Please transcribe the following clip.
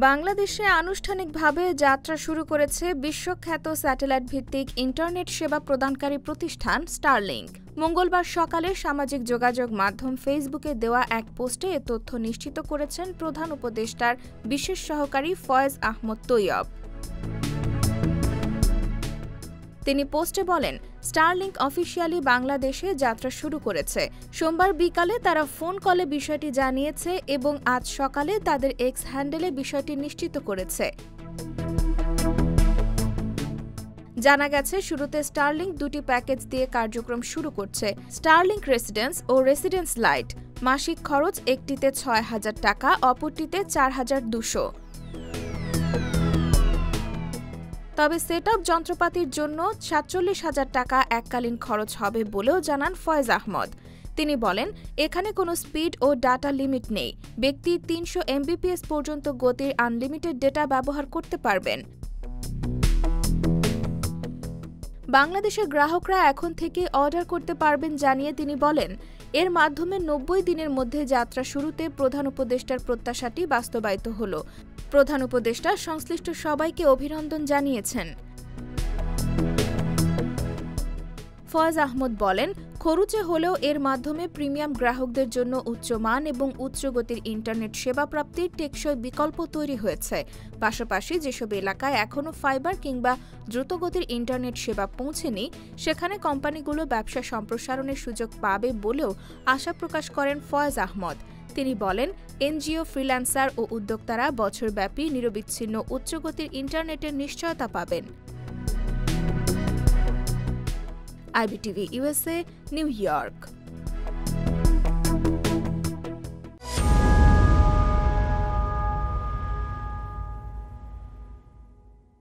বাংলাদেশে আনুষ্ঠানিকভাবে যাত্রা শুরু করেছে বিশ্বখ্যাত স্যাটেলাইট ভিত্তিক ইন্টারনেট সেবা প্রদানকারী প্রতিষ্ঠান স্টারলিংক। মঙ্গলবার সকালে সামাজিক যোগাযোগ মাধ্যম ফেসবুকে দেওয়া এক পোস্টে এ তথ্য নিশ্চিত করেছেন প্রধান উপদেষ্টার বিশেষ সহকারী ফয়েজ আহমদ তৈয়ব। তিনি পোস্টে বলেন, স্টারলিংক অফিসিয়ালি বাংলাদেশে যাত্রা শুরু করেছে। সোমবার বিকালে তারা ফোন কলে বিষয়টি জানিয়েছে এবং আজ সকালে তাদের এক্স হ্যান্ডেলে বিষয়টি নিশ্চিত করেছে। জানা গেছে, শুরুতে স্টারলিংক দুটি প্যাকেজ দিয়ে কার্যক্রম শুরু করছে। স্টারলিংক রেসিডেন্স ও রেসিডেন্স লাইট। মাসিক খরচ একটিতে ৬,০০০ টাকা, অপরটিতে ৪,২০০। তবে সেটআপ যন্ত্রপাতির জন্য ৪৭,০০০ টাকা এককালীন খরচ হবে বলেও জানান ফয়েজ আহমদ। তিনি বলেন, এখানে কোনো স্পিড ও ডাটা লিমিট নেই। ব্যক্তি ৩০০ MBPS পর্যন্ত গতির আনলিমিটেড ডেটা ব্যবহার করতে পারবেন। বাংলাদেশের গ্রাহকরা এখন থেকে অর্ডার করতে পারবেন জানিয়ে তিনি বলেন, এর মাধ্যমে ৯০ দিনের মধ্যে যাত্রা শুরুতে প্রধান উপদেষ্টার প্রত্যাশাটি বাস্তবায়িত হল। প্রধান উপদেষ্টা সংশ্লিষ্ট সবাইকে অভিনন্দন জানিয়েছেন। ফয়েজ আহমদ বলেন, খরুচে হলেও এর মাধ্যমে প্রিমিয়াম গ্রাহকদের জন্য উচ্চমান এবং উচ্চগতির ইন্টারনেট সেবা প্রাপ্তির টেকসই বিকল্প তৈরি হয়েছে। পাশাপাশি যেসব এলাকায় এখনও ফাইবার কিংবা দ্রুতগতির ইন্টারনেট সেবা পৌঁছেনি, সেখানে কোম্পানিগুলো ব্যবসা সম্প্রসারণের সুযোগ পাবে বলেও আশা প্রকাশ করেন ফয়েজ আহমদ। তিনি বলেন, এনজিও, ফ্রিল্যান্সার ও উদ্যোক্তারা বছরব্যাপী নিরবিচ্ছিন্ন উচ্চগতির ইন্টারনেটের নিশ্চয়তা পাবেন। IBTV USA, new York.